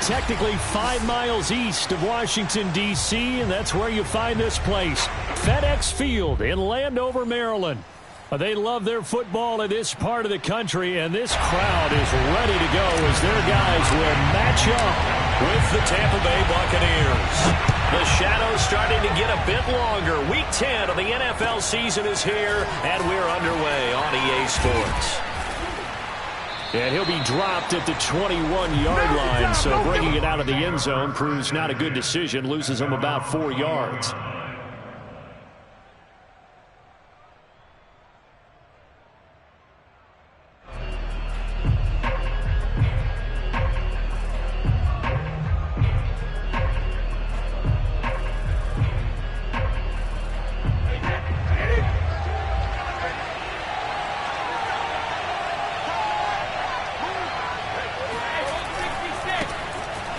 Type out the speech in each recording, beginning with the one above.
technically 5 miles east of Washington, D.C., and that's where you find this place, FedEx Field in Landover, Maryland. They love their football in this part of the country, and this crowd is ready to go as their guys will match up with the Tampa Bay Buccaneers. The shadow's starting to get a bit longer. Week 10 of the NFL season is here, and we're underway on EA Sports. And he'll be dropped at the 21-yard line, so bringing it out of the end zone proves not a good decision, loses him about 4 yards.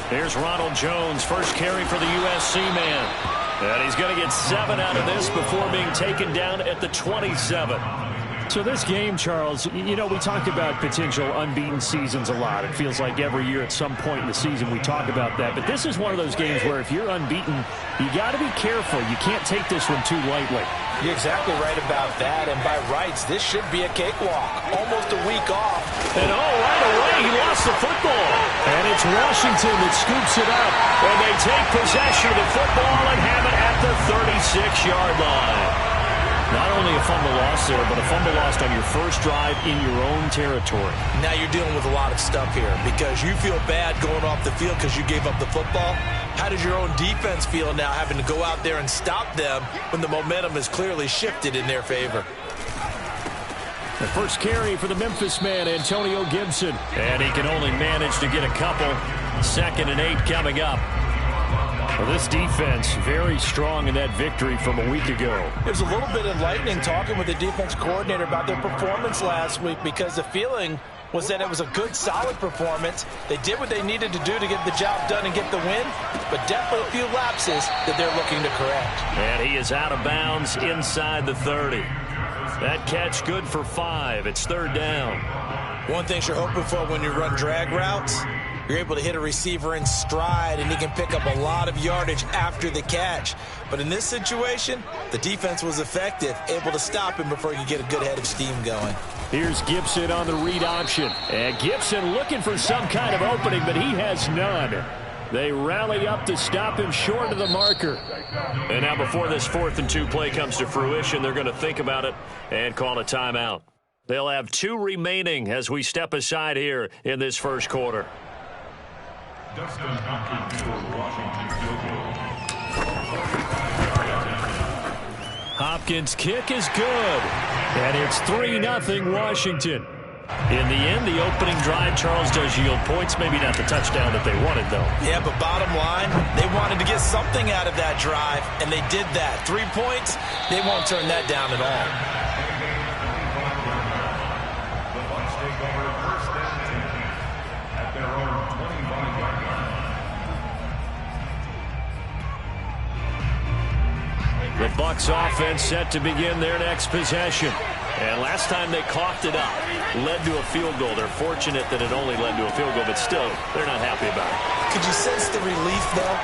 Here's Ronald Jones, first carry for the USC man. And he's going to get 7 out of this before being taken down at the 27. So this game, Charles, you know, we talk about potential unbeaten seasons a lot. It feels like every year at some point in the season we talk about that. But this is one of those games where if you're unbeaten, you got to be careful. You can't take this one too lightly. You're exactly right about that. And by rights, this should be a cakewalk. Almost a week off. And right away, he lost the football. And it's Washington that scoops it up. And they take possession of the football and have it at the 36-yard line. Not only a fumble loss there, but a fumble lost on your first drive in your own territory. Now you're dealing with a lot of stuff here because you feel bad going off the field because you gave up the football. How does your own defense feel now having to go out there and stop them when the momentum has clearly shifted in their favor? The first carry for the Memphis man, Antonio Gibson. And he can only manage to get a couple. 2nd and 8 coming up. Well, this defense very strong in that victory from a week ago. It was a little bit enlightening talking with the defense coordinator about their performance last week because the feeling was that it was a good, solid performance. They did what they needed to do to get the job done and get the win, but definitely a few lapses that they're looking to correct. And he is out of bounds inside the 30. That catch good for 5. It's 3rd down. One thing you're hoping for when you run drag routes, you're able to hit a receiver in stride, and he can pick up a lot of yardage after the catch. But in this situation, the defense was effective, able to stop him before he could get a good head of steam going. Here's Gibson on the read option. And Gibson looking for some kind of opening, but he has none. They rally up to stop him short of the marker. And now before this 4th and 2 play comes to fruition, they're going to think about it and call a timeout. They'll have 2 remaining as we step aside here in this first quarter. Dustin Hopkins for Washington field goal. Hopkins' kick is good. And it's 3-0 Washington. In the end, the opening drive, Charles, does yield points. Maybe not the touchdown that they wanted, though. Yeah, but bottom line, they wanted to get something out of that drive, and they did that. 3 points, they won't turn that down at all. The Bucs offense set to begin their next possession. And last time they coughed it up, led to a field goal. They're fortunate that it only led to a field goal, but still, they're not happy about it. Could you sense the relief, though,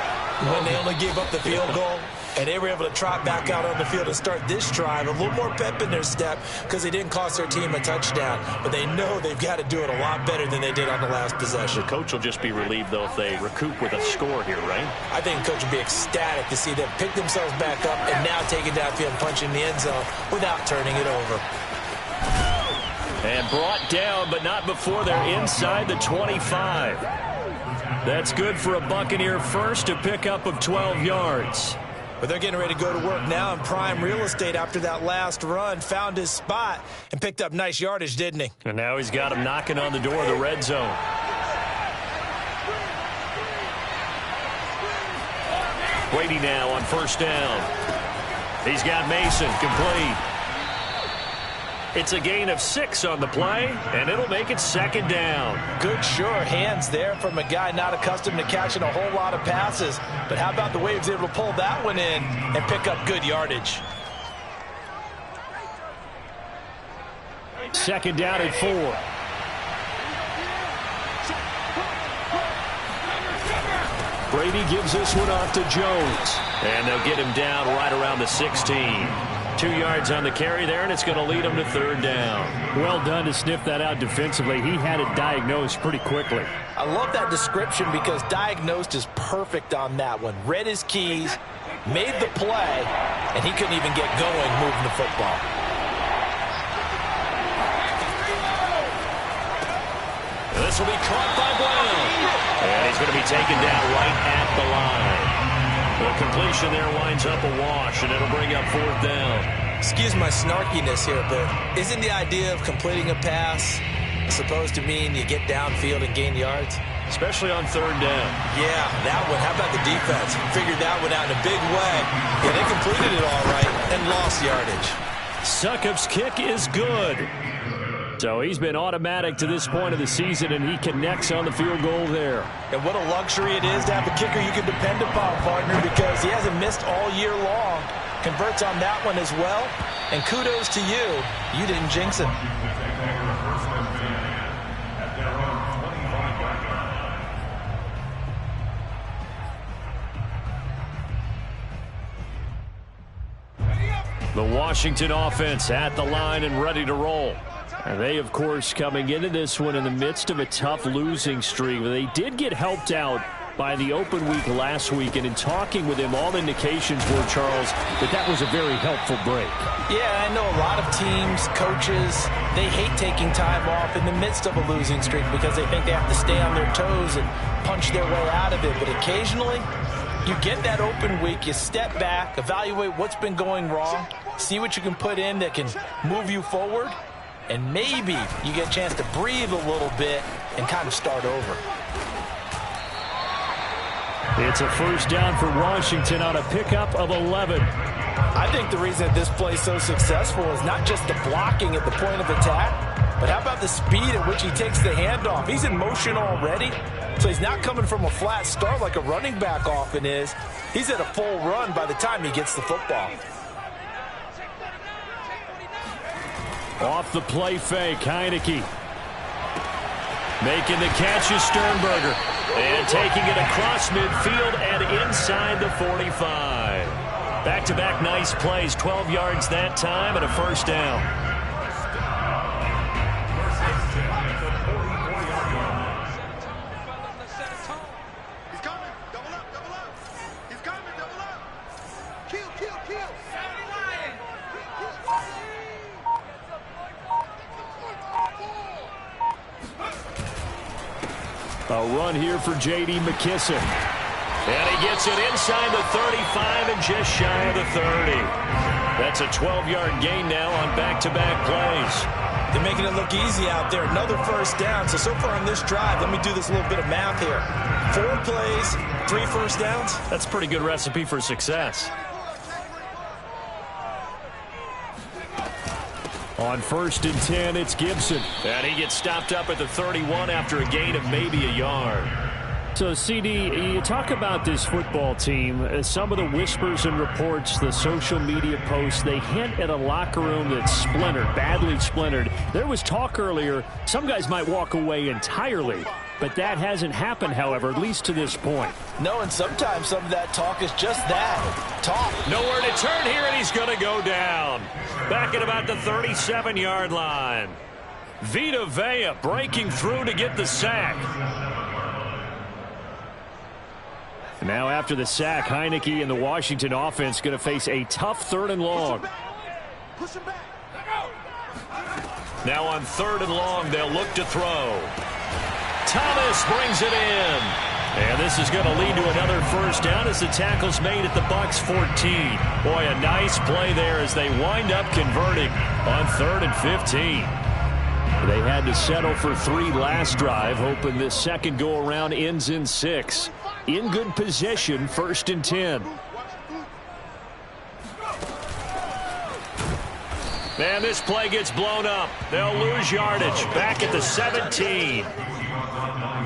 when they only gave up the field goal? And they were able to trot back out on the field and start this drive. A little more pep in their step because they didn't cost their team a touchdown. But they know they've got to do it a lot better than they did on the last possession. The coach will just be relieved, though, if they recoup with a score here, right? I think the coach will be ecstatic to see them pick themselves back up and now take it downfield and punch in the end zone without turning it over. And brought down, but not before they're inside the 25. That's good for a Buccaneer first, a pickup of 12 yards. But they're getting ready to go to work now in prime real estate after that last run. Found his spot and picked up nice yardage, didn't he? And now he's got him knocking on the door of the red zone. Brady now on 1st down. He's got Mason complete. It's a gain of 6 on the play, and it'll make it 2nd down. Good, sure hands there from a guy not accustomed to catching a whole lot of passes. But how about the way he was able to pull that one in and pick up good yardage? 2nd down and 4. Brady gives this one off to Jones. And they'll get him down right around the 16. 2 yards on the carry there, and it's going to lead him to third down. Well done to sniff that out defensively. He had it diagnosed pretty quickly. I love that description because diagnosed is perfect on that one. Read his keys, made the play, and he couldn't even get going moving the football. This will be caught by Brown. And he's going to be taken down right at the line. The completion there winds up a wash, and it'll bring up fourth down. Excuse my snarkiness here, but isn't the idea of completing a pass supposed to mean you get downfield and gain yards? Especially on third down. Yeah, that one. How about the defense? Figured that one out in a big way. Yeah, they completed it all right and lost yardage. Succop's kick is good. So he's been automatic to this point of the season, and he connects on the field goal there. And what a luxury it is to have a kicker you can depend upon, partner, because he hasn't missed all year long. Converts on that one as well. And kudos to you. You didn't jinx it. The Washington offense at the line and ready to roll. And they, of course, coming into this one in the midst of a tough losing streak. They did get helped out by the open week last week, and in talking with him, all indications were, Charles, that was a very helpful break. Yeah, I know a lot of teams, coaches, they hate taking time off in the midst of a losing streak because they think they have to stay on their toes and punch their way out of it. But occasionally, you get that open week, you step back, evaluate what's been going wrong, see what you can put in that can move you forward, and maybe you get a chance to breathe a little bit and kind of start over. It's a first down for Washington on a pickup of 11. I think the reason that this play is so successful is not just the blocking at the point of attack, but how about the speed at which he takes the handoff? He's in motion already, so he's not coming from a flat start like a running back often is. He's at a full run by the time he gets the football. Off the play fake, Heineke. Making the catch is Sternberger. And taking it across midfield and inside the 45. Back-to-back nice plays, 12 yards that time and a first down. He's coming. Double up, double up. He's coming, double up. Kill, kill, kill. A run here for J.D. McKissick. And he gets it inside the 35 and just shy of the 30. That's a 12-yard gain now on back-to-back plays. They're making it look easy out there. Another first down. So far on this drive, let me do this little bit of math here. 4 plays, 3 first downs. That's a pretty good recipe for success. On 1st and 10, it's Gibson. And he gets stopped up at the 31 after a gain of maybe a yard. So, CD, you talk about this football team. Some of the whispers and reports, the social media posts, they hint at a locker room that's splintered, badly splintered. There was talk earlier, some guys might walk away entirely. But that hasn't happened, however, at least to this point. No, and sometimes some of that talk is just that, talk. Nowhere to turn here, and he's going to go down. Back at about the 37-yard line. Vita Vea breaking through to get the sack. Now after the sack, Heineke and the Washington offense going to face a tough 3rd and long. Push him back. Now on 3rd and long, they'll look to throw. Thomas brings it in. And this is going to lead to another first down as the tackle's made at the Bucs 14. Boy, a nice play there as they wind up converting on 3rd and 15. They had to settle for 3 last drive, hoping this second go-around ends in 6. In good position, 1st and 10. And this play gets blown up. They'll lose yardage. Back at the 17.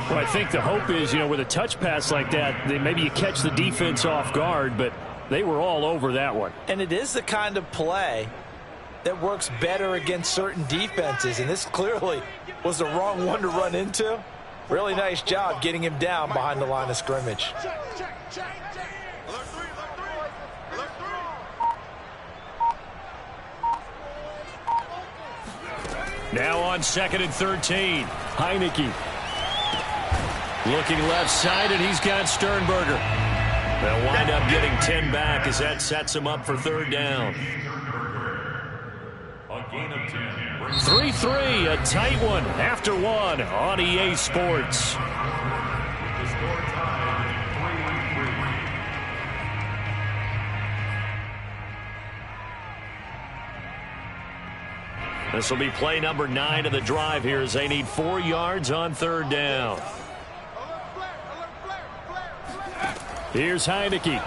Well, I think the hope is, with a touch pass like that, maybe you catch the defense off guard, but they were all over that one. And it is the kind of play that works better against certain defenses, and this clearly was the wrong one to run into. Really nice job getting him down behind the line of scrimmage. Now on 2nd and 13. Heineke. Looking left side, and he's got Sternberger. They'll wind up getting 10 back as that sets him up for 3rd down. 3-3, a tight one after one on EA Sports. This will be play number 9 of the drive here as they need 4 yards on 3rd down. Here's Heineke.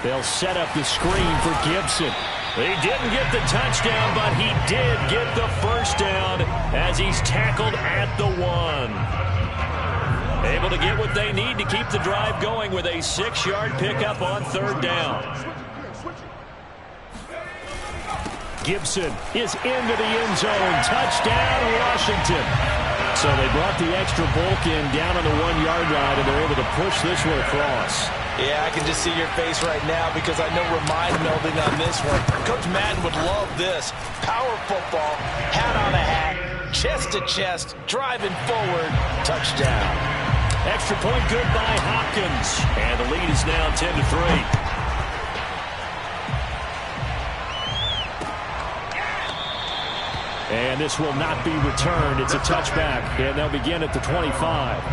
They'll set up the screen for Gibson. He didn't get the touchdown, but he did get the 1st down as he's tackled at the 1. Able to get what they need to keep the drive going with a 6-yard pickup on 3rd down. Gibson is into the end zone. Touchdown, Washington. So they brought the extra bulk in down on the 1-yard line, and they're able to push this one across. Yeah, I can just see your face right now because I know we're mind melding on this one. Coach Madden would love this. Power football, hat on a hat, chest to chest, driving forward, touchdown. Extra point good by Hopkins. And the lead is now 10-3. And this will not be returned. It's a touchback, and they'll begin at the 25.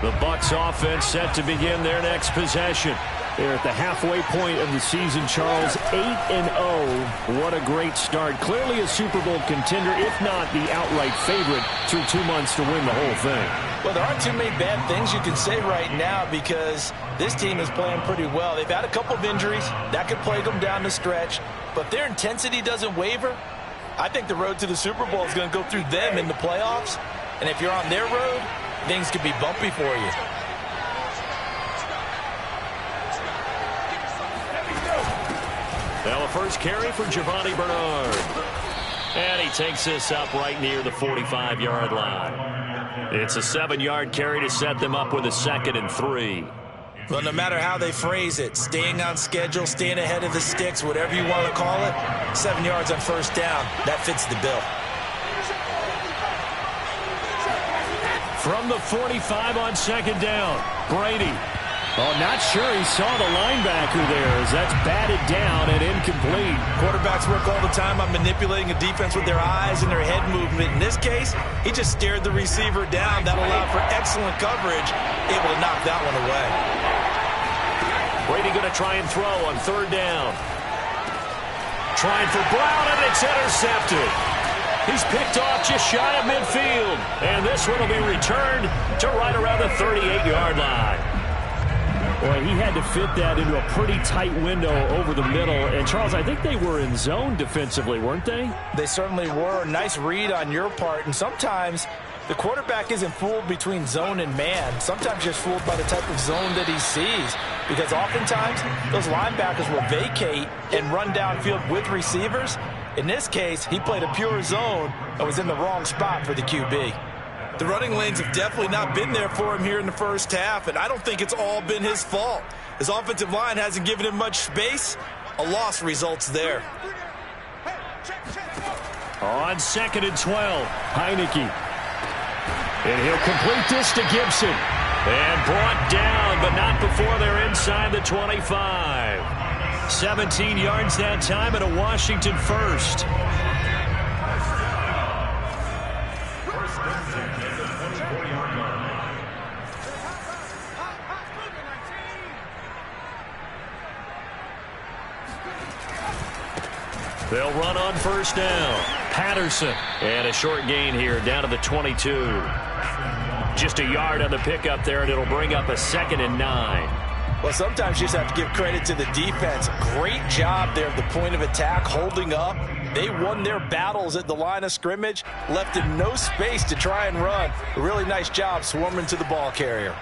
The Bucs offense set to begin their next possession. They're at the halfway point of the season, Charles. 8-0. What a great start. Clearly a Super Bowl contender, if not the outright favorite, through 2 months to win the whole thing. Well, there aren't too many bad things you can say right now because this team is playing pretty well. They've had a couple of injuries. That could plague them down the stretch. But if their intensity doesn't waver, I think the road to the Super Bowl is going to go through them in the playoffs. And if you're on their road, things could be bumpy for you. Now a first carry for Giovanni Bernard. And he takes this up right near the 45-yard line. It's a 7-yard carry to set them up with a 2nd and 3. Well, no matter how they phrase it, staying on schedule, staying ahead of the sticks, whatever you want to call it, 7 yards on 1st down, that fits the bill. From the 45 on 2nd down, Brady. Oh, not sure he saw the linebacker there as that's batted down and incomplete. Quarterbacks work all the time on manipulating a defense with their eyes and their head movement. In this case, he just stared the receiver down. That allowed for excellent coverage, able to knock that one away. Brady going to try and throw on 3rd down. Trying for Brown, and it's intercepted. He's picked off just shy of midfield. And this one will be returned to right around the 38-yard line. Boy, he had to fit that into a pretty tight window over the middle. And, Charles, I think they were in zone defensively, weren't they? They certainly were. Nice read on your part. And sometimes the quarterback isn't fooled between zone and man. Sometimes just fooled by the type of zone that he sees. Because oftentimes, those linebackers will vacate and run downfield with receivers. In this case, he played a pure zone and was in the wrong spot for the QB. The running lanes have definitely not been there for him here in the first half, and I don't think it's all been his fault. His offensive line hasn't given him much space. A loss results there. On 2nd and 12, Heineke. And he'll complete this to Gibson. And brought down, but not before they're inside the 25. 17 yards that time and a Washington first. They'll run on 1st down. Patterson. And a short gain here down to the 22. Just a yard on the pickup there, and it'll bring up a 2nd and 9. Well, sometimes you just have to give credit to the defense. Great job there at the point of attack, holding up. They won their battles at the line of scrimmage, left him no space to try and run. A really nice job swarming to the ball carrier.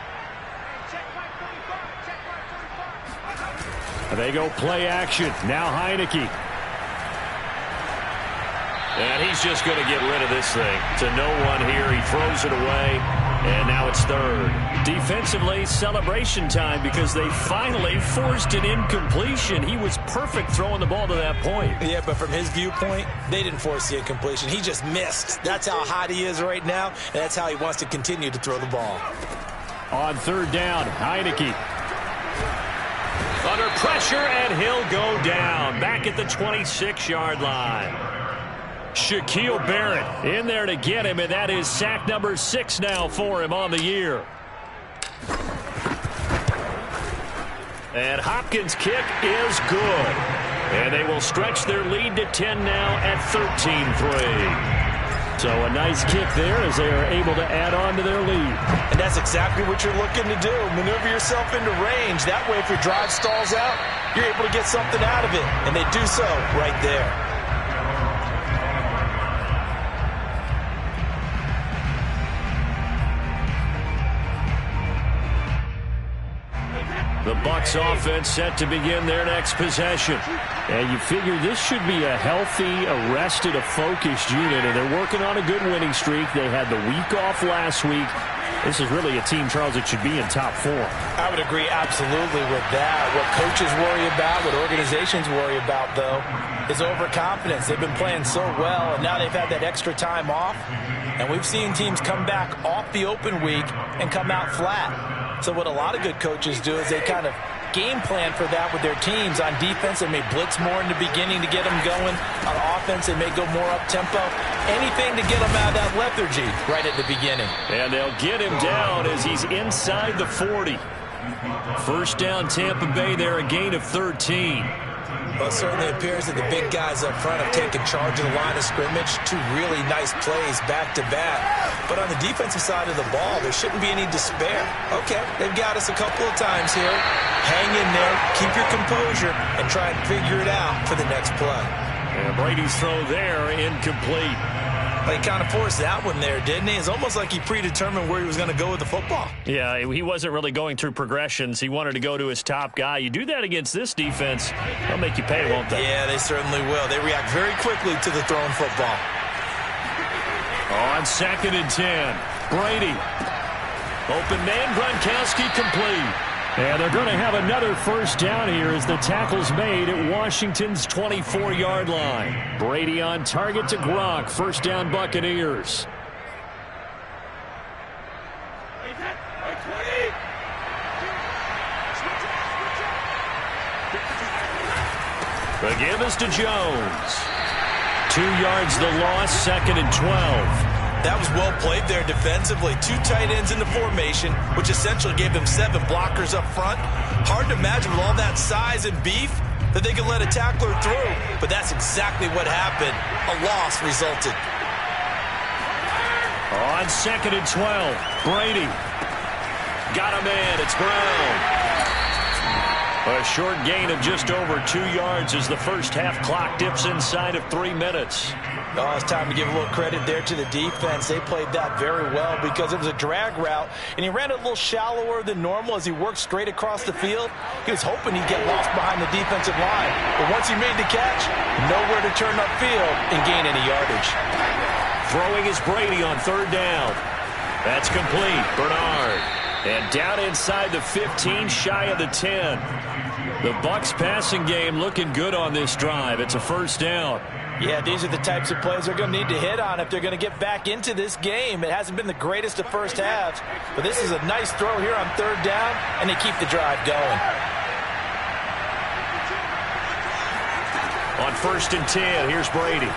They go play action. Now Heineke. And he's just going to get rid of this thing. To no one here. He throws it away. And now it's third. Defensively, celebration time because they finally forced an incompletion. He was perfect throwing the ball to that point. Yeah, but from his viewpoint, they didn't force the incompletion. He just missed. That's how hot he is right now, and that's how he wants to continue to throw the ball. On third down, Heineke. Under pressure, and he'll go down. Back at the 26-yard line. Shaquille Barrett in there to get him, and that is sack number 6 now for him on the year. And Hopkins' kick is good. And they will stretch their lead to 10 now at 13-3. So a nice kick there as they are able to add on to their lead. And that's exactly what you're looking to do. Maneuver yourself into range. That way, if your drive stalls out, you're able to get something out of it. And they do so right there. The Bucs offense set to begin their next possession. And you figure this should be a healthy, arrested, a focused unit. And they're working on a good winning streak. They had the week off last week. This is really a team, Charles, that should be in top form. I would agree absolutely with that. What coaches worry about, what organizations worry about, though, is overconfidence. They've been playing so well, and now they've had that extra time off. And we've seen teams come back off the open week and come out flat. So what a lot of good coaches do is they kind of game plan for that with their teams. On defense, they may blitz more in the beginning to get them going. On offense, they may go more up-tempo. Anything to get them out of that lethargy right at the beginning. And they'll get him down as he's inside the 40. First down, Tampa Bay there, a gain of 13. Well, it certainly appears that the big guys up front have taken charge of the line of scrimmage. Two really nice plays back-to-back. But on the defensive side of the ball, there shouldn't be any despair. Okay, they've got us a couple of times here. Hang in there, keep your composure, and try and figure it out for the next play. And Brady's throw there, incomplete. He kind of forced that one there, didn't he? It's almost like he predetermined where he was going to go with the football. Yeah, he wasn't really going through progressions. He wanted to go to his top guy. You do that against this defense, they'll make you pay, won't they? Yeah, they certainly will. They react very quickly to the thrown football. On 2nd and 10, Brady. Open man, Gronkowski complete. And they're going to have another first down here as the tackle's made at Washington's 24-yard line. Brady on target to Gronk. First down, Buccaneers. The give is to Jones. 2 yards the loss, 2nd and 12. That was well played there defensively. Two tight ends in the formation, which essentially gave them 7 blockers up front. Hard to imagine with all that size and beef that they could let a tackler through. But that's exactly what happened. A loss resulted. On 2nd and 12, Brady. Got him in. It's Brown. A short gain of just over 2 yards as the first half clock dips inside of 3 minutes. Oh, it's time to give a little credit there to the defense. They played that very well because it was a drag route, and he ran it a little shallower than normal as he worked straight across the field. He was hoping he'd get lost behind the defensive line, but once he made the catch, nowhere to turn upfield and gain any yardage. Throwing is Brady on 3rd down. That's complete. Bernard. And down inside the 15, shy of the 10. The Bucs passing game looking good on this drive. It's a first down. Yeah, these are the types of plays they're going to need to hit on if they're going to get back into this game. It hasn't been the greatest of first halves, but this is a nice throw here on 3rd down, and they keep the drive going. On 1st and 10, here's Brady.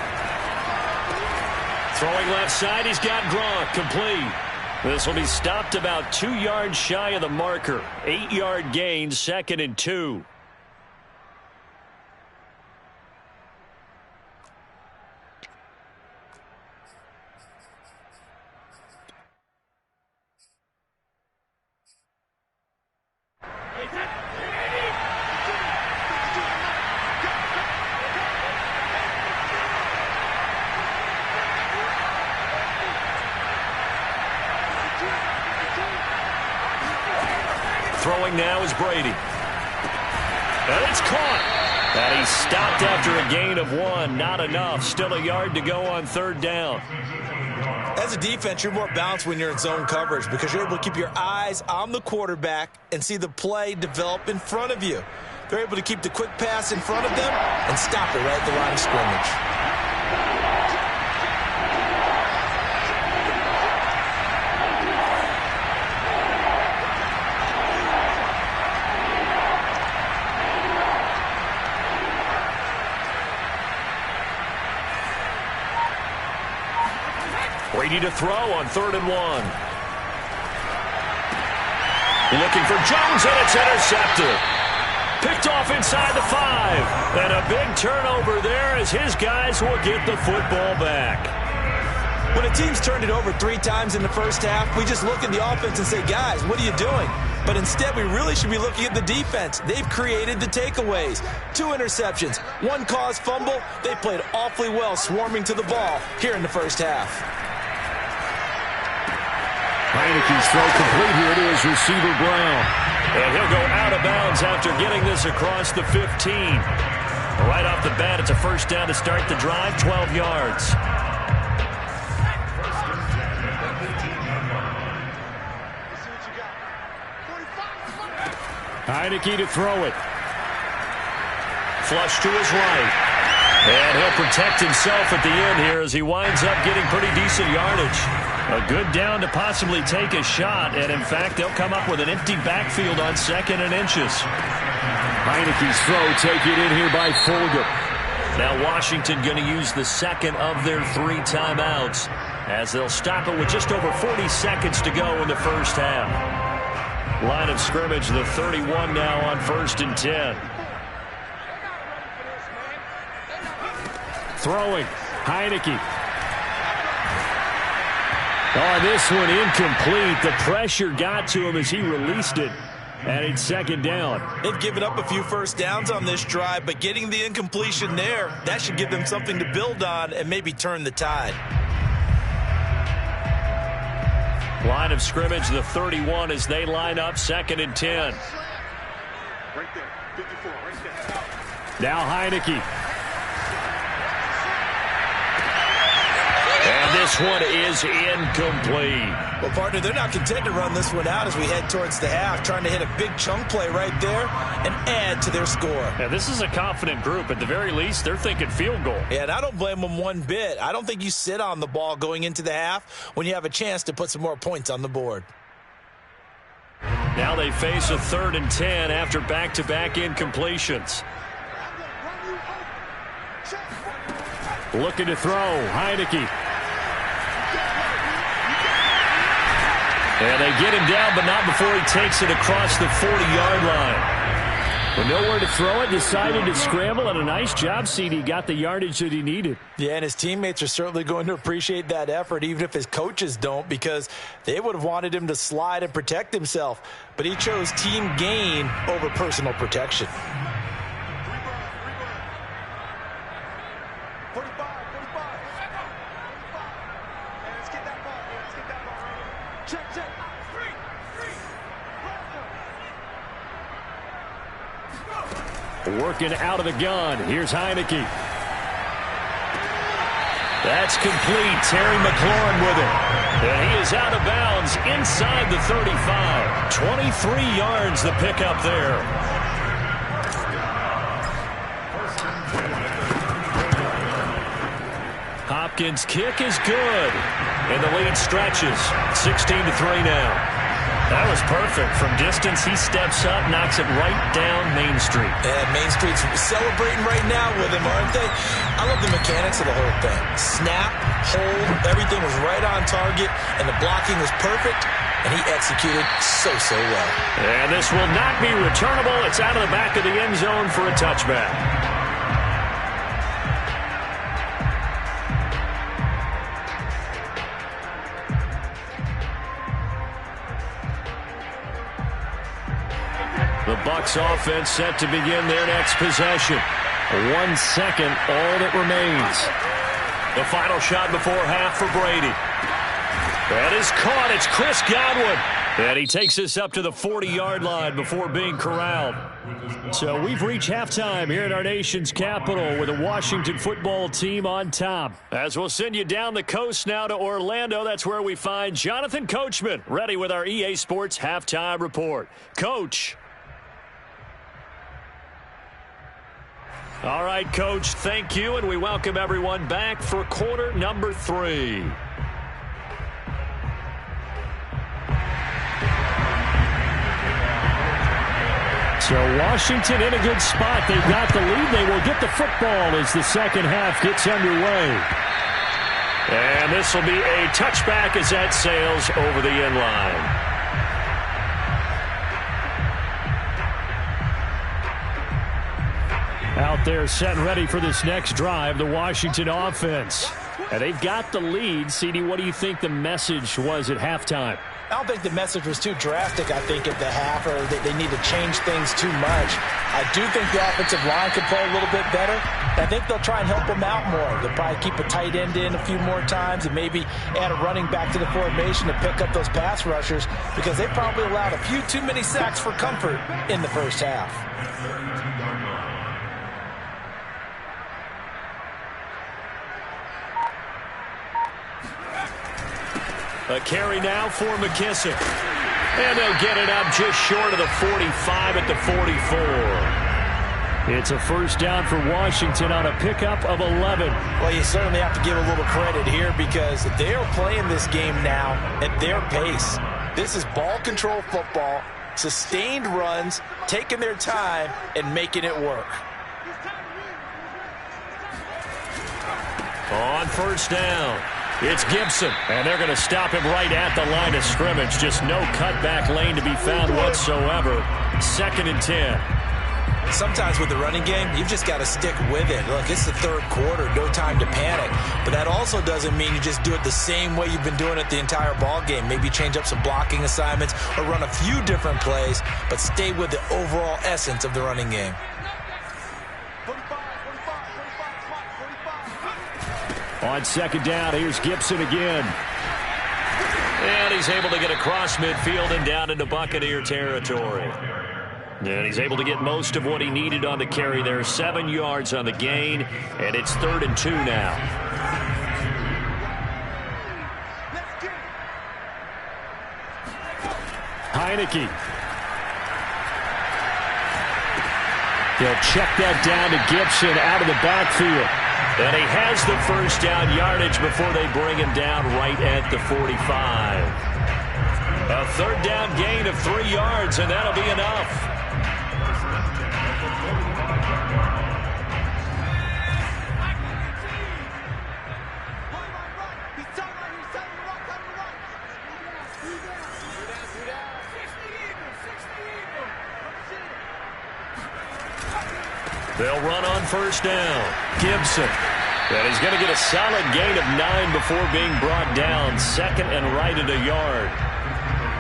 Throwing left side, he's got Gronk, complete. This will be stopped about 2 yards shy of the marker. 8-yard gain, 2nd and 2. Throwing now is Brady. And it's caught. And he stopped after a gain of 1. Not enough. Still a yard to go on 3rd down. As a defense, you're more balanced when you're in zone coverage because you're able to keep your eyes on the quarterback and see the play develop in front of you. They're able to keep the quick pass in front of them and stop it right at the line of scrimmage. Brady to throw on 3rd and 1. Looking for Jones, and it's intercepted. Picked off inside the 5. And a big turnover there as his guys will get the football back. When a team's turned it over 3 times in the first half, we just look at the offense and say, guys, what are you doing? But instead, we really should be looking at the defense. They've created the takeaways. 2 interceptions, 1 caused fumble. They played awfully well swarming to the ball here in the first half. Heineke's throw complete here to his receiver, Brown. And he'll go out of bounds after getting this across the 15. Right off the bat, it's a first down to start the drive, 12 yards. Heineke to throw it. Flush to his right. And he'll protect himself at the end here as he winds up getting pretty decent yardage. A good down to possibly take a shot, and in fact, they'll come up with an empty backfield on 2nd and inches. Heineke's throw taken in here by Fulgham. Now Washington going to use the 2nd of their 3 timeouts as they'll stop it with just over 40 seconds to go in the first half. Line of scrimmage, the 31 now on 1st and 10. Throwing, Heineke. Oh, this one incomplete. The pressure got to him as he released it. And it's 2nd down. They've given up a few first downs on this drive, but getting the incompletion there, that should give them something to build on and maybe turn the tide. Line of scrimmage, the 31 as they line up 2nd and 10. Right there, 54, right there. Now Heineke. And this one is incomplete. Well, partner, they're not content to run this one out as we head towards the half, trying to hit a big chunk play right there and add to their score. Yeah, this is a confident group. At the very least, they're thinking field goal. Yeah, and I don't blame them one bit. I don't think you sit on the ball going into the half when you have a chance to put some more points on the board. Now they face a 3rd and 10 after back-to-back incompletions. Looking to throw, Heineke. And they get him down, but not before he takes it across the 40-yard line. With nowhere to throw it, decided to scramble, and a nice job, CD. Got the yardage that he needed. Yeah, and his teammates are certainly going to appreciate that effort, even if his coaches don't, because they would have wanted him to slide and protect himself. But he chose team gain over personal protection. 45. Let's get that ball. Check. Working out of the gun. Here's Heineke. That's complete. Terry McLaurin with it. And he is out of bounds inside the 35. 23 yards the pickup there. Hopkins' kick is good. And the lead stretches. 16-3 now. That was perfect. From distance, he steps up, knocks it right down Main Street. And Main Street's celebrating right now with him, aren't they? I love the mechanics of the whole thing. Snap, hold, everything was right on target, and the blocking was perfect, and he executed so well. And this will not be returnable. It's out of the back of the end zone for a touchback. The Bucs offense set to begin their next possession. 1 second, all that remains. The final shot before half for Brady. That is caught. It's Chris Godwin. And he takes us up to the 40-yard line before being corralled. So we've reached halftime here in our nation's capital with the Washington football team on top. As we'll send you down the coast now to Orlando, that's where we find Jonathan Coachman ready with our EA Sports halftime report. Coach. All right, Coach, thank you, and we welcome everyone back for quarter number 3. So Washington in a good spot. They've got the lead. They will get the football as the second half gets underway. And this will be a touchback as that sails over the end line. Out there set and ready for this next drive, the Washington offense. And they've got the lead. CD, what do you think the message was at halftime? I don't think the message was too drastic, I think, at the half, or that they need to change things too much. I do think the offensive line could play a little bit better. I think they'll try and help them out more. They'll probably keep a tight end in a few more times and maybe add a running back to the formation to pick up those pass rushers, because they probably allowed a few too many sacks for comfort in the first half. A carry now for McKissick. And they'll get it up just short of the 45 at the 44. It's a first down for Washington on a pickup of 11. Well, you certainly have to give a little credit here, because they're playing this game now at their pace. This is ball control football, sustained runs, taking their time and making it work. On first down, it's Gibson, and they're going to stop him right at the line of scrimmage. Just no cutback lane to be found whatsoever. 2nd and 10. Sometimes with the running game, you've just got to stick with it. Look, it's the third quarter, no time to panic. But that also doesn't mean you just do it the same way you've been doing it the entire ball game. Maybe change up some blocking assignments or run a few different plays, but stay with the overall essence of the running game. On second down, here's Gibson again. And he's able to get across midfield and down into Buccaneer territory. And he's able to get most of what he needed on the carry there. 7 yards on the gain, and it's 3rd and 2 now. Heineke. They'll check that down to Gibson out of the backfield. And he has the first down yardage before they bring him down right at the 45. A 3rd down gain of 3 yards, and that'll be enough. They'll run on first down. Gibson. And he's going to get a solid gain of 9 before being brought down. 2nd and right at a yard.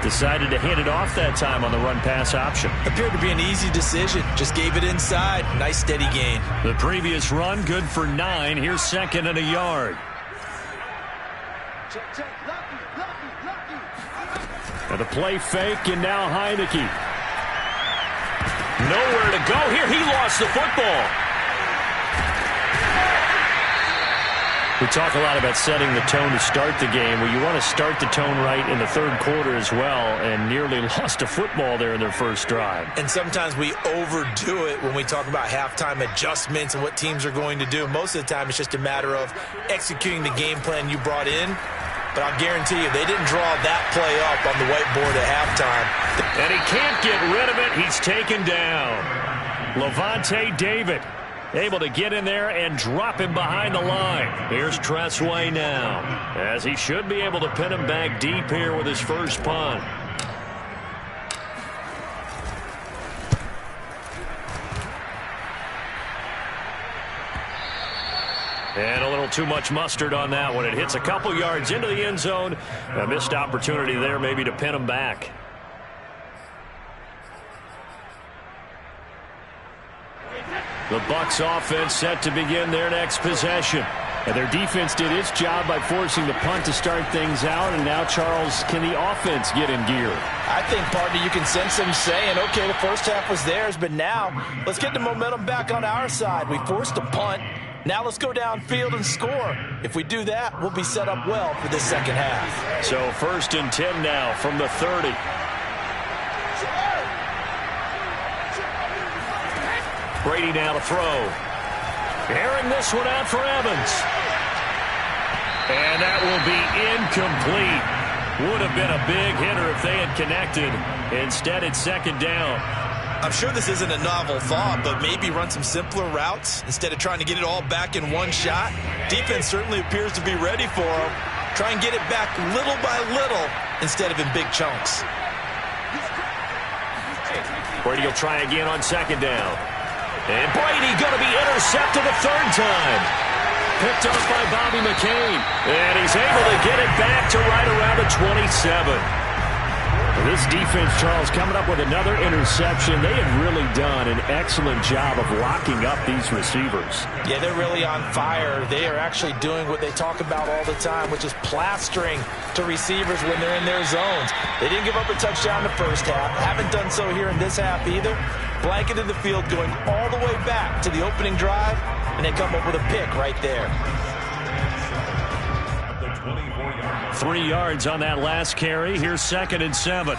Decided to hand it off that time on the run-pass option. Appeared to be an easy decision. Just gave it inside. Nice steady gain. The previous run good for 9. Here's 2nd and a yard. And a play fake, and now Heineke. Nowhere to go here. He lost the football. We talk a lot about setting the tone to start the game. Well, you want to start the tone right in the third quarter as well, and nearly lost a football there in their first drive. And sometimes we overdo it when we talk about halftime adjustments and what teams are going to do. Most of the time, it's just a matter of executing the game plan you brought in. But I'll guarantee you, they didn't draw that play up on the whiteboard at halftime. And he can't get rid of it. He's taken down. Levante David able to get in there and drop him behind the line. Here's Tressway now, as he should be able to pin him back deep here with his first punt. And a little too much mustard on that one. It hits a couple yards into the end zone. A missed opportunity there maybe to pin him back. The Bucs offense set to begin their next possession. And their defense did its job by forcing the punt to start things out. And now, Charles, can the offense get in gear? I think, partner, you can sense them saying, okay, the first half was theirs, but now let's get the momentum back on our side. We forced a punt. Now let's go downfield and score. If we do that, we'll be set up well for this second half. So 1st and 10 now from the 30. Brady now to throw. Airing this one out for Evans. And that will be incomplete. Would have been a big hitter if they had connected. Instead, it's 2nd down. I'm sure this isn't a novel thought, but maybe run some simpler routes instead of trying to get it all back in one shot. Defense certainly appears to be ready for them. Try and get it back little by little instead of in big chunks. Brady will try again on 2nd down. And Brady going to be intercepted a 3rd time. Picked up by Bobby McCain. And he's able to get it back to right around the 27. This defense, Charles, coming up with another interception. They have really done an excellent job of locking up these receivers. Yeah, they're really on fire. They are actually doing what they talk about all the time, which is plastering to receivers when they're in their zones. They didn't give up a touchdown in the first half. Haven't done so here in this half either. Blanketed the field going all the way back to the opening drive, and they come up with a pick right there. 3 yards on that last carry. Here's 2nd and 7.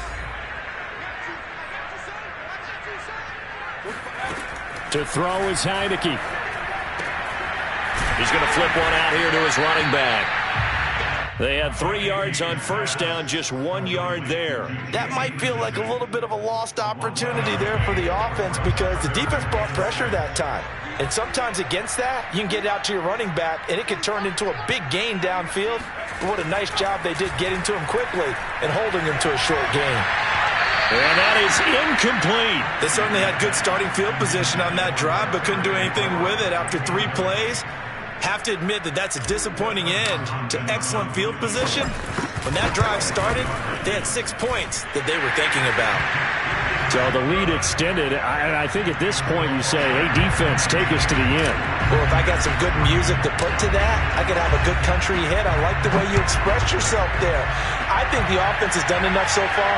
To throw is Heineke. He's going to flip one out here to his running back. They had 3 yards on 1st down, just 1 yard there. That might feel like a little bit of a lost opportunity there for the offense because the defense brought pressure that time. And sometimes against that, you can get it out to your running back, and it can turn into a big gain downfield. But what a nice job they did getting to him quickly and holding him to a short gain. And that is incomplete. They certainly had good starting field position on that drive, but couldn't do anything with it after 3 plays. Have to admit that that's a disappointing end to excellent field position. When that drive started, they had 6 points that they were thinking about. So the lead extended. I think at this point you say, hey, defense, take us to the end. Well, if I got some good music to put to that, I could have a good country hit. I like the way you expressed yourself there. I think the offense has done enough so far.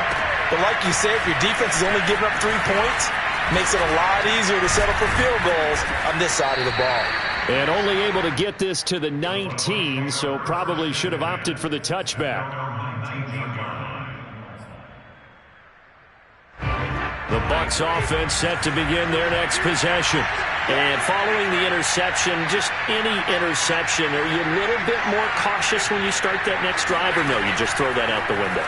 But like you say, if your defense is only giving up 3 points, it makes it a lot easier to settle for field goals on this side of the ball. And only able to get this to the 19, so probably should have opted for the touchback. The Bucs offense set to begin their next possession. And following the interception, just any interception, are you a little bit more cautious when you start that next drive, or no, you just throw that out the window?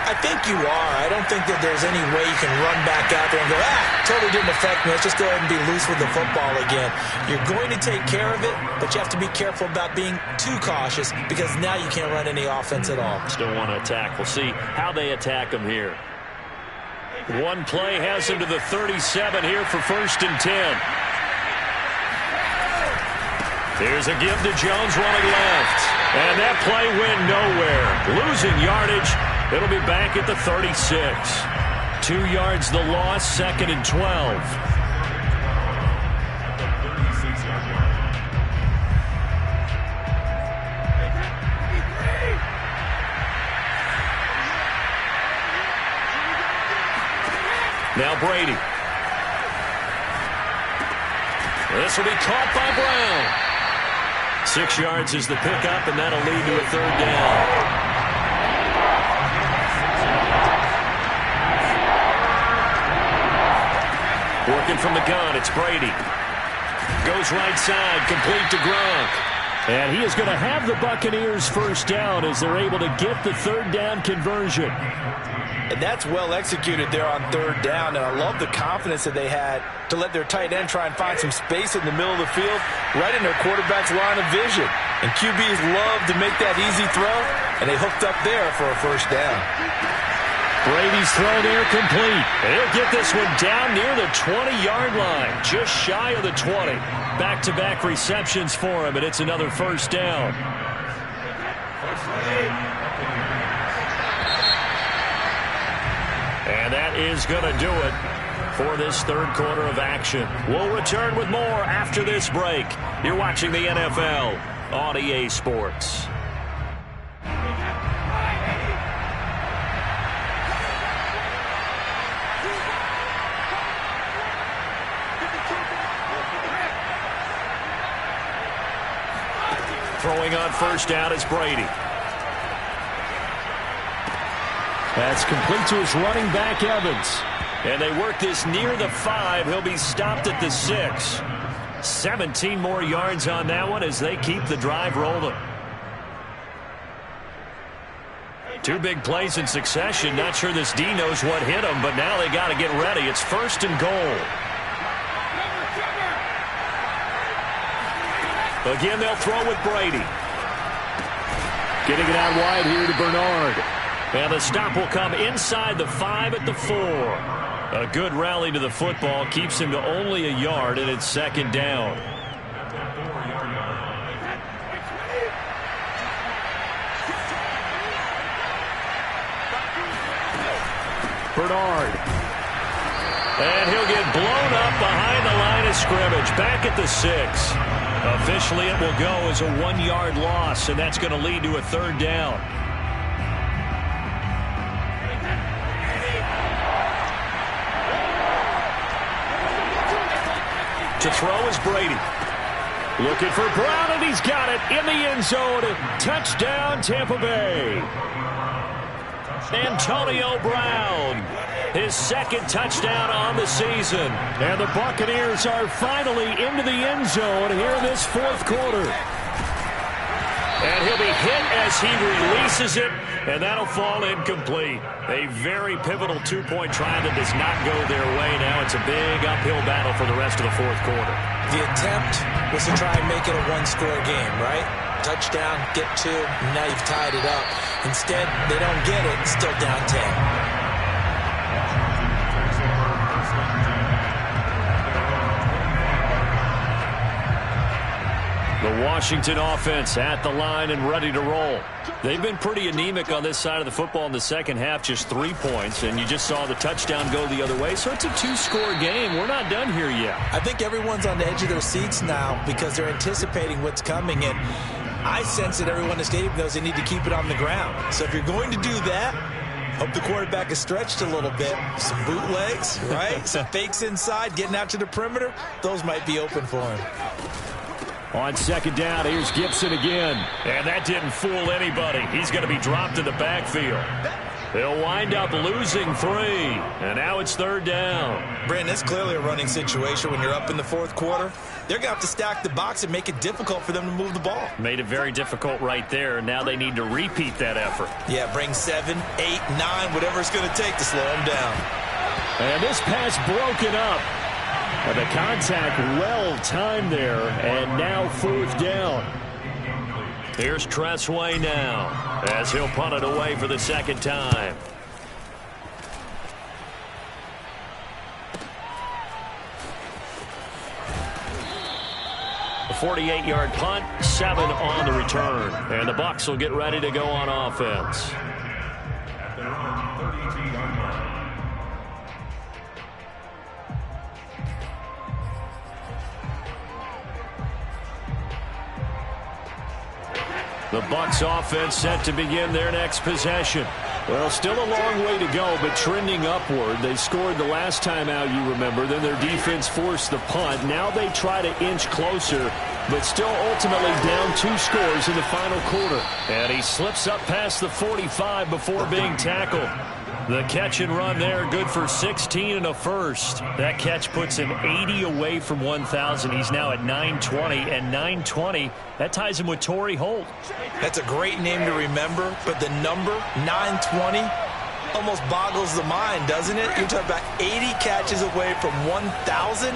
I think you are. I don't think that there's any way you can run back out there and go, totally didn't affect me. Let's just go ahead and be loose with the football again. You're going to take care of it, but you have to be careful about being too cautious because now you can't run any offense at all. Still want to attack. We'll see how they attack them here. One play has him to the 37 here for 1st and 10. Here's a give to Jones running left. And that play went nowhere. Losing yardage. It'll be back at the 36. 2 yards the loss, 2nd and 12. Now Brady. This will be caught by Brown. 6 yards is the pickup, and that'll lead to a 3rd down. Working from the gun, it's Brady. Goes right side, complete to Gronk. And he is going to have the Buccaneers 1st down as they're able to get the 3rd down conversion. And that's well executed there on 3rd down. And I love the confidence that they had to let their tight end try and find some space in the middle of the field, right in their quarterback's line of vision. And QBs love to make that easy throw, and they hooked up there for a 1st down. Brady's throw there complete. He'll get this one down near the 20-yard line, just shy of the 20. Back-to-back receptions for him, and it's another 1st down. And that is going to do it for this 3rd quarter of action. We'll return with more after this break. You're watching the NFL on EA Sports. Throwing on first down is Brady. That's complete to his running back, Evans. And they work this near the 5. He'll be stopped at the 6. 17 more yards on that one as they keep the drive rolling. 2 big plays in succession. Not sure this D knows what hit him, but now they got to get ready. It's 1st and goal. Again, they'll throw with Brady. Getting it out wide here to Bernard. And the stop will come inside the 5 at the 4. A good rally to the football keeps him to only a yard, and it's 2nd down. Bernard. And he'll get blown up behind the line of scrimmage. Back at the 6. Officially, it will go as a 1-yard loss, and that's going to lead to a 3rd down. To throw is Brady. Looking for Brown, and he's got it in the end zone. Touchdown, Tampa Bay. Antonio Brown, his 2nd touchdown on the season. And the Buccaneers are finally into the end zone here in this 4th quarter. And he'll be hit as he releases it, and that'll fall incomplete. A very pivotal 2-point try that does not go their way. Now it's a big uphill battle for the rest of the 4th quarter. The attempt was to try and make it a 1-score game, right? Touchdown, get 2, and now you've tied it up. Instead, they don't get it, still down 10. The Washington offense at the line and ready to roll. They've been pretty anemic on this side of the football in the second half, just 3 points, and you just saw the touchdown go the other way. So it's a 2-score game. We're not done here yet. I think everyone's on the edge of their seats now because they're anticipating what's coming, and I sense that everyone in the stadium knows they need to keep it on the ground. So if you're going to do that, hope the quarterback is stretched a little bit. Some bootlegs, right? Some fakes inside, getting out to the perimeter. Those might be open for him. On 2nd down, here's Gibson again. And that didn't fool anybody. He's going to be dropped in the backfield. They'll wind up losing 3. And now it's 3rd down. Brandon, it's clearly a running situation when you're up in the 4th quarter. They're going to have to stack the box and make it difficult for them to move the ball. Made it very difficult right there. Now they need to repeat that effort. Yeah, bring 7, 8, 9, whatever it's going to take to slow them down. And this pass broken up. And the contact well timed there, and now 4th down. Here's Tressway now as he'll punt it away for the 2nd time. A 48-yard punt, 7 on the return. And the Bucs will get ready to go on offense. The Bucs offense set to begin their next possession. Well, still a long way to go, but trending upward. They scored the last time out, you remember. Then their defense forced the punt. Now they try to inch closer, but still ultimately down 2 scores in the final quarter. And he slips up past the 45 before being tackled. The catch and run there, good for 16 and a first. That catch puts him 80 away from 1,000. He's now at 920, and 920, that ties him with Torrey Holt. That's a great name to remember, but the number, 920, almost boggles the mind, doesn't it? You're talking about 80 catches away from 1,000.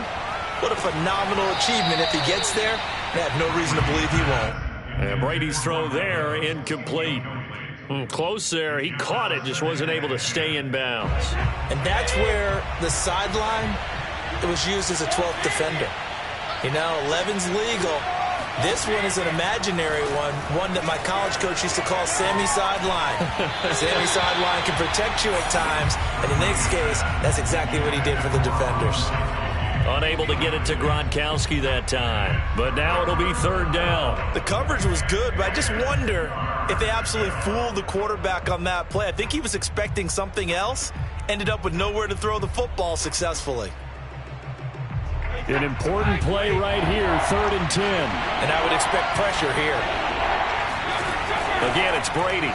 What a phenomenal achievement. If he gets there, I have no reason to believe he won't. And Brady's throw there, incomplete. Close there. He caught it, just wasn't able to stay in bounds. And that's where the sideline, it was used as a 12th defender. You know, 11's legal. This one is an imaginary one that my college coach used to call Sammy Sideline. Sammy Sideline can protect you at times, and in this case, that's exactly what he did for the defenders. Unable to get it to Gronkowski that time. But now it'll be third down. The coverage was good, but I just wonder if they absolutely fooled the quarterback on that play. I think he was expecting something else. Ended up with nowhere to throw the football successfully. An important play right here, 3rd and 10. And I would expect pressure here. Again, it's Brady.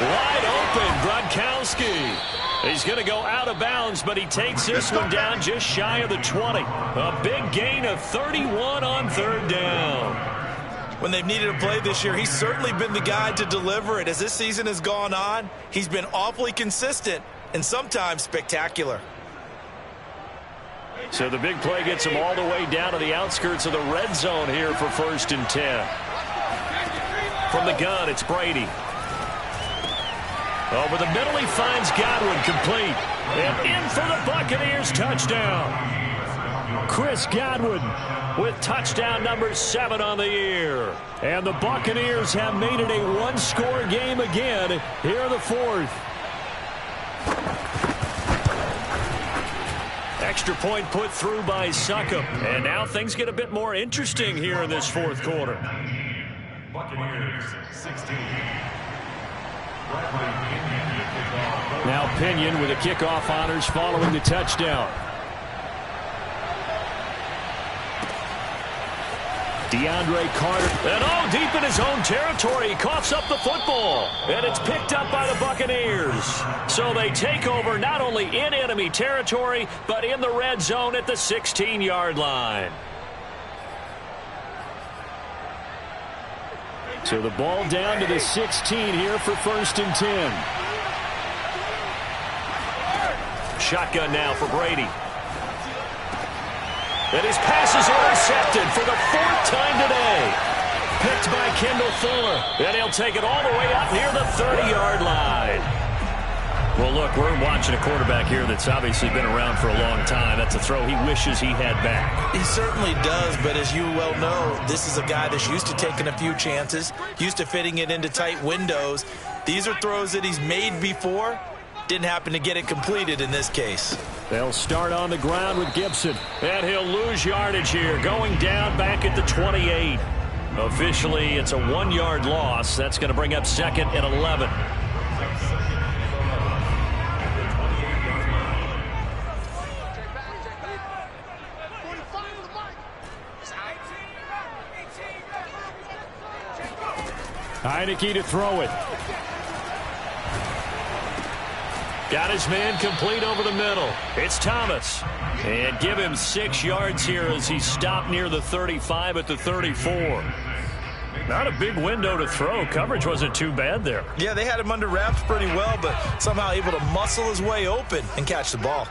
Wide open, Gronkowski. He's going to go out of bounds, but he takes this one down just shy of the 20. A big gain of 31 on 3rd down. When they've needed a play this year, he's certainly been the guy to deliver it. As this season has gone on, he's been awfully consistent and sometimes spectacular. So the big play gets him all the way down to the outskirts of the red zone here for 1st and 10. From the gun, it's Brady. Over the middle, he finds Godwin, complete. And in for the Buccaneers touchdown. Chris Godwin with touchdown number 7 on the year. And the Buccaneers have made it a one-score game again here in the 4th. Extra point put through by Succop. And now things get a bit more interesting here in this 4th quarter. Buccaneers 16. Now Pinion with the kickoff honors following the touchdown. DeAndre Carter. And all deep in his own territory. He coughs up the football. And it's picked up by the Buccaneers. So they take over not only in enemy territory, but in the red zone at the 16-yard line. So the ball down to the 16 here for 1st and 10. Shotgun now for Brady. And his pass is intercepted for the 4th time today. Picked by Kendall Fuller. And he'll take it all the way up near the 30-yard line. Well, look, we're watching a quarterback here that's obviously been around for a long time. That's a throw he wishes he had back. He certainly does, but as you well know, this is a guy that's used to taking a few chances, used to fitting it into tight windows. These are throws that he's made before. Didn't happen to get it completed in this case. They'll start on the ground with Gibson. And he'll lose yardage here, going down back at the 28. Officially, it's a 1-yard loss. That's going to bring up 2nd and 11. Heineke to throw it. Got his man complete over the middle. It's Thomas. And give him 6 yards here as he stopped near the 35 at the 34. Not a big window to throw. Coverage wasn't too bad there. Yeah, they had him under wraps pretty well, but somehow able to muscle his way open and catch the ball.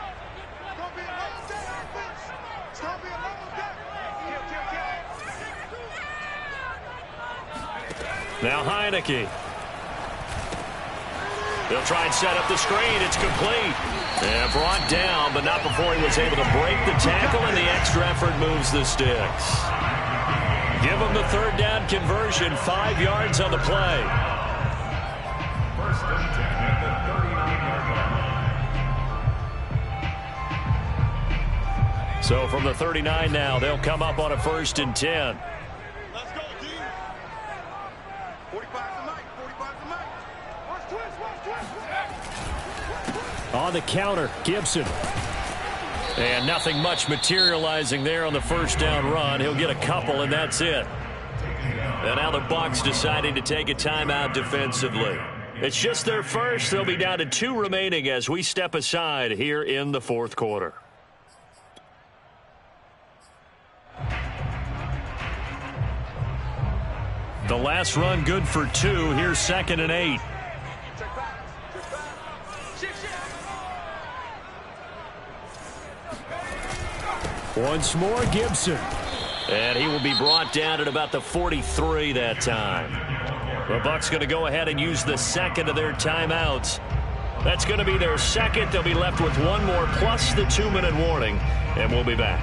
Now Heineke. They'll try and set up the screen. It's complete. And brought down, but not before he was able to break the tackle, and the extra effort moves the sticks. Give him the 3rd down conversion, 5 yards on the play. 1st and 10 at the 39-yard line. So from the 39 now, they'll come up on a 1st and 10. Let's go, D. 45 to Mike. 45 to Mike. Watch twist, watch twist. On the counter, Gibson. And nothing much materializing there on the 1st down run. He'll get a couple, and that's it. And now the Bucs deciding to take a timeout defensively. It's just their first. They'll be down to 2 remaining as we step aside here in the 4th quarter. The last run good for 2. Here's 2nd and 8. Once more, Gibson. And he will be brought down at about the 43 that time. The Bucs going to go ahead and use the 2nd of their timeouts. That's going to be their 2nd. They'll be left with 1 more plus the 2-minute warning. And we'll be back.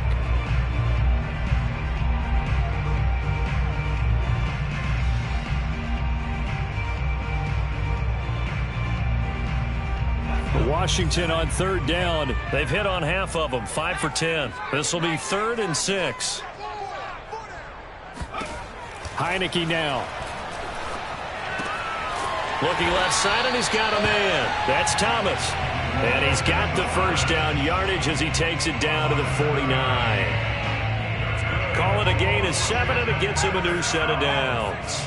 Washington on third down. They've hit on half of them, 5 for 10. This will be 3rd and 6. Heineke now. Looking left side, and he's got a man. That's Thomas. And he's got the first down yardage as he takes it down to the 49. Call it a gain of 7, and it gets him a new set of downs.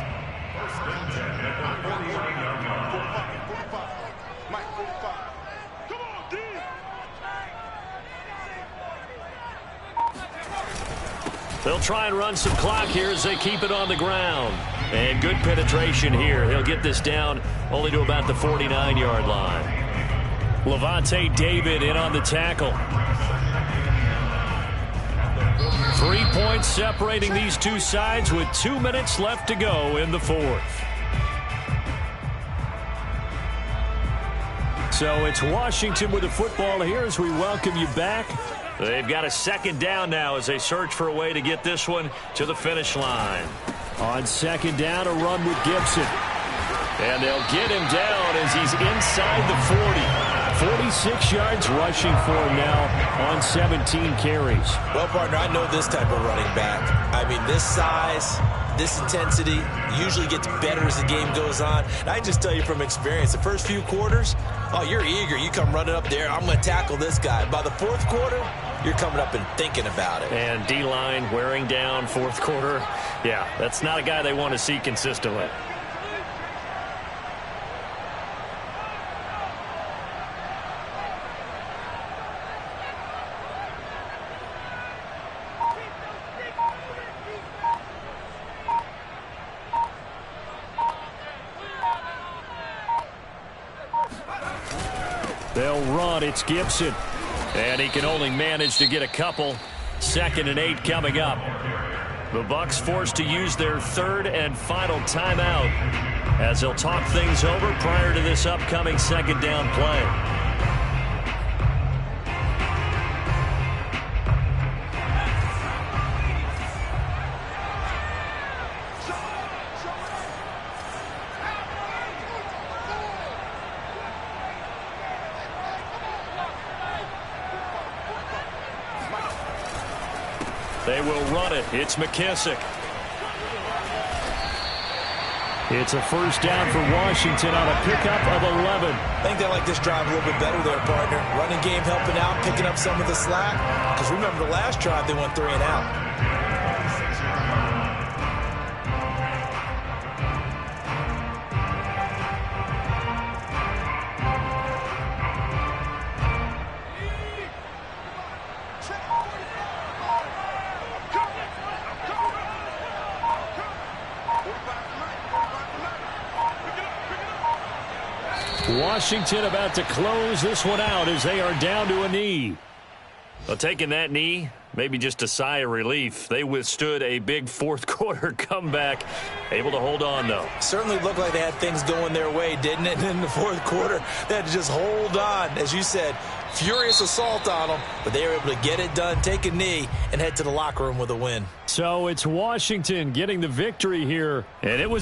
They'll try and run some clock here as they keep it on the ground. And good penetration here. He'll get this down only to about the 49-yard line. Levante David in on the tackle. 3 points separating these two sides with 2 minutes left to go in the fourth. So it's Washington with the football here as we welcome you back. They've got a 2nd down now as they search for a way to get this one to the finish line. On 2nd down, a run with Gibson. And they'll get him down as he's inside the 40. 46 yards rushing for him now on 17 carries. Well, partner, I know this type of running back. I mean, this size, this intensity usually gets better as the game goes on. And I just tell you from experience, the first few quarters, oh, you're eager. You come running up there, I'm going to tackle this guy. By the 4th quarter, you're coming up and thinking about it. And D-line wearing down 4th quarter. Yeah, that's not a guy they want to see consistently. They'll run. It's Gibson. And he can only manage to get a couple. 2nd and 8 coming up. The Bucs forced to use their 3rd and final timeout as they'll talk things over prior to this upcoming 2nd down play. They will run it. It's McKissick. It's a 1st down for Washington on a pickup of 11. I think they like this drive a little bit better there, partner. Running game helping out, picking up some of the slack. Because remember the last drive, they went 3 and out. Washington about to close this one out as they are down to a knee. Well, taking that knee, maybe just a sigh of relief. They withstood a big 4th quarter comeback. Able to hold on, though. Certainly looked like they had things going their way, didn't it? And in the 4th quarter, they had to just hold on. As you said, furious assault on them, but they were able to get it done, take a knee, and head to the locker room with a win. So it's Washington getting the victory here, and it was